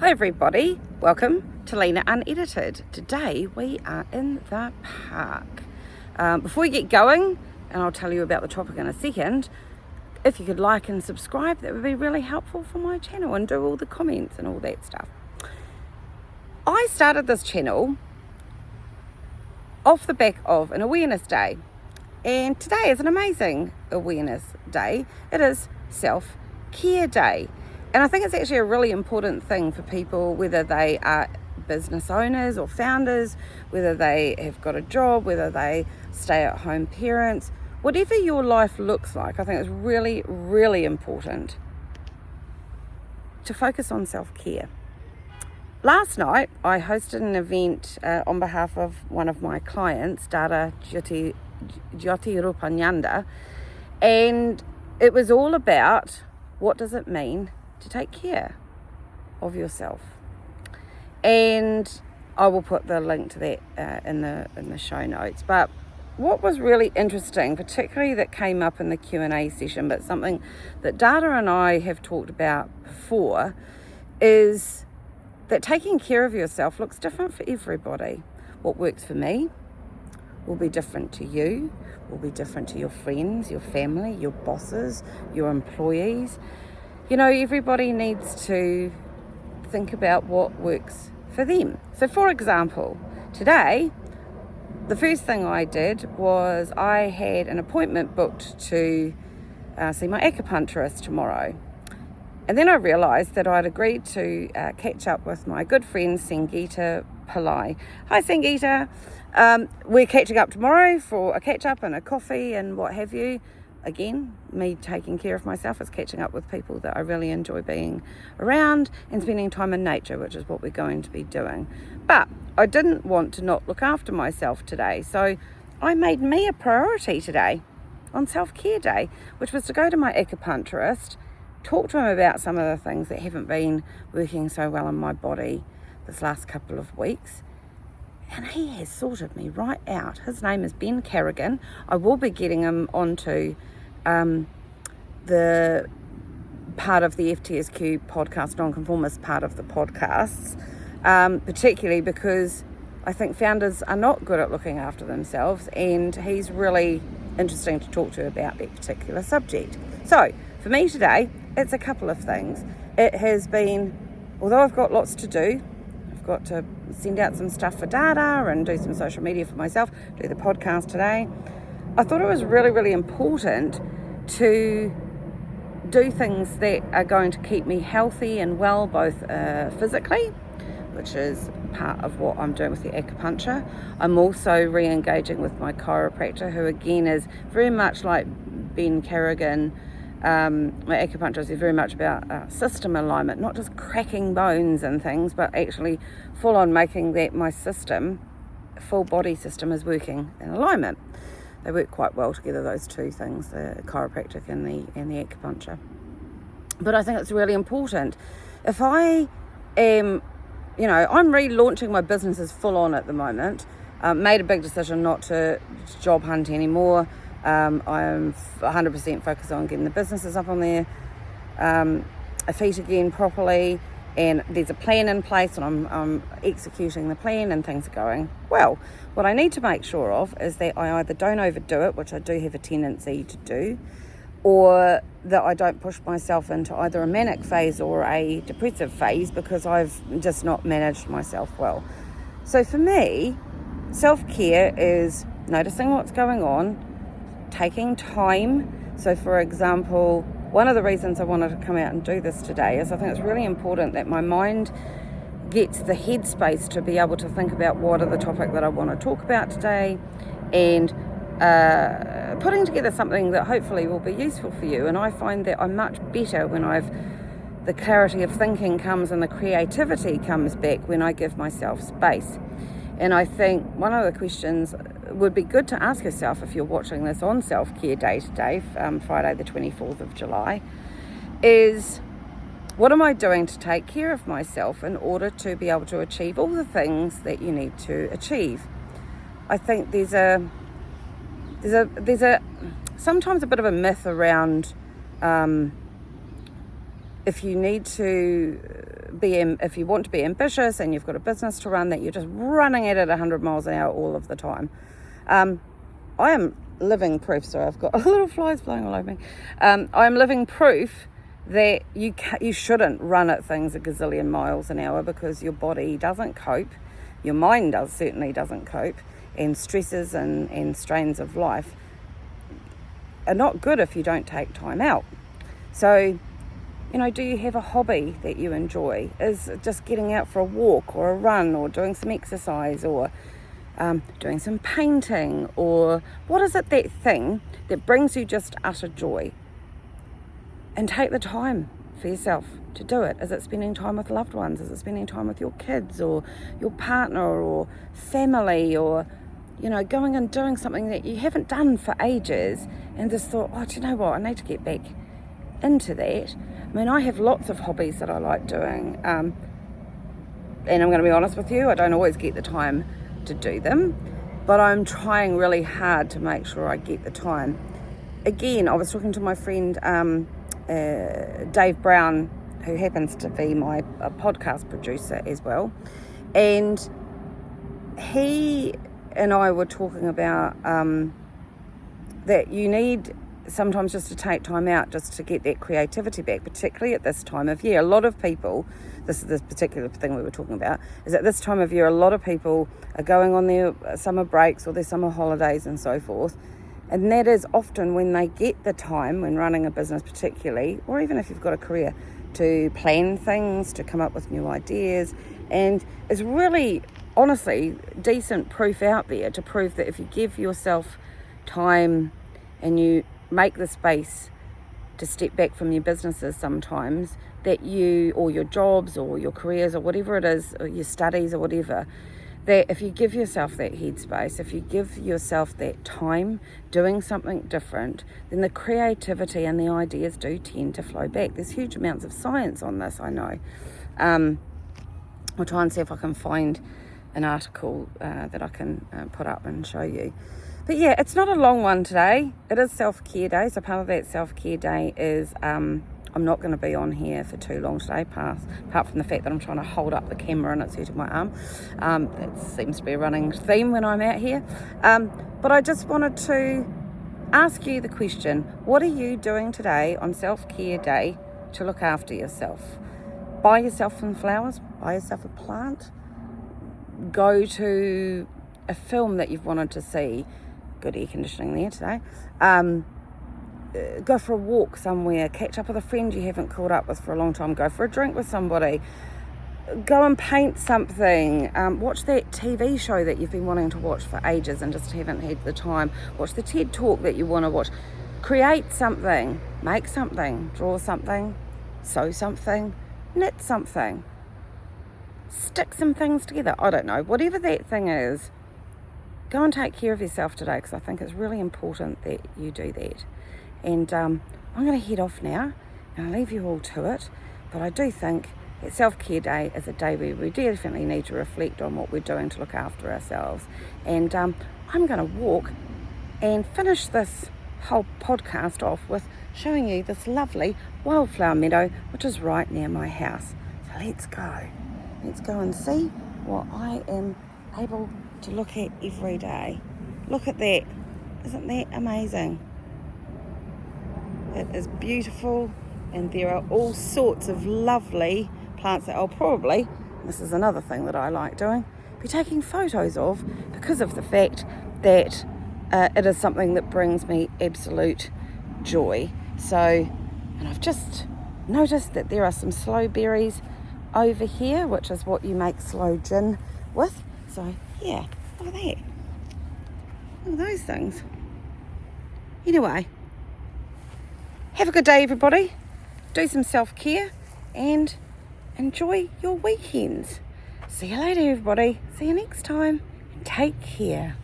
Hi everybody, welcome to Lena Unedited. Today we are in the park. Before we get going, and I'll tell you about the topic in a second, if you could like and subscribe, that would be really helpful for my channel, and do all the comments and all that stuff. I started this channel off the back of an awareness day, and today is an amazing awareness day. It is self-care day. And I think it's actually a really important thing for people, whether they are business owners or founders, whether they have got a job, whether they stay-at-home parents, whatever your life looks like. I think it's really, really important to focus on self-care. Last night, I hosted an event on behalf of one of my clients, Dada Jyoti Rupanyanda, and it was all about what does it mean to take care of yourself. And I will put the link to that in the show notes. But what was really interesting, particularly that came up in the Q&A session, but something that Dada and I have talked about before, is that taking care of yourself looks different for everybody. What works for me will be different to you, will be different to your friends, your family, your bosses, your employees. You know, everybody needs to think about what works for them. So for example, today, the first thing I did was I had an appointment booked to see my acupuncturist tomorrow. And then I realised that I'd agreed to catch up with my good friend Sangeeta Pillai. Hi Sangeeta. We're catching up tomorrow for a catch up and a coffee and what have you. Again, me taking care of myself is catching up with people that I really enjoy being around and spending time in nature, which is what we're going to be doing. But I didn't want to not look after myself today, so I made me a priority today on self-care day, which was to go to my acupuncturist, talk to him about some of the things that haven't been working so well in my body this last couple of weeks. And he has sorted me right out. His name is Ben Carrigan. I will be getting him onto the part of the FTSQ podcast, nonconformist part of the podcasts, particularly because I think founders are not good at looking after themselves, and he's really interesting to talk to about that particular subject. So for me today, it's a couple of things. It has been, although I've got lots to do, I've got to send out some stuff for Dada and do some social media for myself, do the podcast today. I thought it was really, really important to do things that are going to keep me healthy and well, both physically, which is part of what I'm doing with the acupuncture. I'm also re-engaging with my chiropractor, who again is very much like Ben Carrigan. My acupuncturist is very much about system alignment, not just cracking bones and things, but actually full on making that my system, full body system, is working in alignment. They work quite well together, those two things, the chiropractic and the acupuncture. But I think it's really important. If I am, I'm relaunching my businesses full on at the moment. Made a big decision not to job hunt anymore. I'm 100% focused on getting the businesses up on their feet again properly, and there's a plan in place, and I'm executing the plan, and things are going well. What I need to make sure of is that I either don't overdo it, which I do have a tendency to do, or that I don't push myself into either a manic phase or a depressive phase, because I've just not managed myself well. So for me, self-care is noticing what's going on, taking time. So for example, one of the reasons I wanted to come out and do this today is I think it's really important that my mind gets the headspace to be able to think about what are the topic that I want to talk about today, and putting together something that hopefully will be useful for you. And I find that I'm much better when the clarity of thinking comes and the creativity comes back when I give myself space. And I think one of the questions would be good to ask yourself if you're watching this on Self-Care Day today, Friday the 24th of July, is what am I doing to take care of myself in order to be able to achieve all the things that you need to achieve? I think there's sometimes a bit of a myth around if you need to if you want to be ambitious and you've got a business to run, that you're just running at 100 miles an hour all of the time. I am living proof. So I've got a little flies flying all over me. I am living proof that you shouldn't run at things a gazillion miles an hour, because your body doesn't cope, your mind certainly doesn't cope, and stresses and strains of life are not good if you don't take time out. So, do you have a hobby that you enjoy? Is just getting out for a walk or a run or doing some exercise or doing some painting, or what is it, that thing that brings you just utter joy? And take the time for yourself to do it. Is it spending time with loved ones? Is it spending time with your kids or your partner or family, or going and doing something that you haven't done for ages and just thought, do you know what, I need to get back into that. I mean, I have lots of hobbies that I like doing, and I'm going to be honest with you, I don't always get the time to do them, but I'm trying really hard to make sure I get the time. Again, I was talking to my friend Dave Brown, who happens to be my podcast producer as well, and he and I were talking about that you need sometimes just to take time out just to get that creativity back, particularly at this time of year. A lot of people, this particular thing we were talking about, is at this time of year, a lot of people are going on their summer breaks or their summer holidays and so forth. And that is often when they get the time, when running a business particularly, or even if you've got a career, to plan things, to come up with new ideas. And it's really, honestly, decent proof out there to prove that if you give yourself time and you make the space to step back from your businesses sometimes, that you, or your jobs or your careers or whatever it is, or your studies or whatever, that if you give yourself that headspace, if you give yourself that time doing something different, then the creativity and the ideas do tend to flow back. There's huge amounts of science on this, I know. I'll try and see if I can find an article that I can put up and show you. But yeah, it's not a long one today. It is self-care day, so part of that self-care day is I'm not going to be on here for too long today, apart from the fact that I'm trying to hold up the camera and it's hurting my arm. That seems to be a running theme when I'm out here. But I just wanted to ask you the question, what are you doing today on self-care day to look after yourself? Buy yourself some flowers, buy yourself a plant, go to a film that you've wanted to see. Good air conditioning there today. Go for a walk somewhere, catch up with a friend you haven't caught up with for a long time, go for a drink with somebody, go and paint something, watch that TV show that you've been wanting to watch for ages and just haven't had the time, watch the TED Talk that you want to watch, create something, make something, draw something, sew something, knit something, stick some things together, I don't know, whatever that thing is. Go and take care of yourself today, because I think it's really important that you do that. And I'm going to head off now, and I'll leave you all to it. But I do think that self-care day is a day where we definitely need to reflect on what we're doing to look after ourselves. And I'm going to walk and finish this whole podcast off with showing you this lovely wildflower meadow, which is right near my house. So let's go. Let's go and see what I am able to look at every day. Look at that. Isn't that amazing? It is beautiful, and there are all sorts of lovely plants that I'll probably, this is another thing that I like doing, be taking photos of, because of the fact that it is something that brings me absolute joy. So, and I've just noticed that there are some sloe berries over here, which is what you make sloe gin with. So yeah, look at that. Look at those things. Anyway, have a good day, everybody. Do some self-care and enjoy your weekends. See you later, everybody. See you next time. And take care.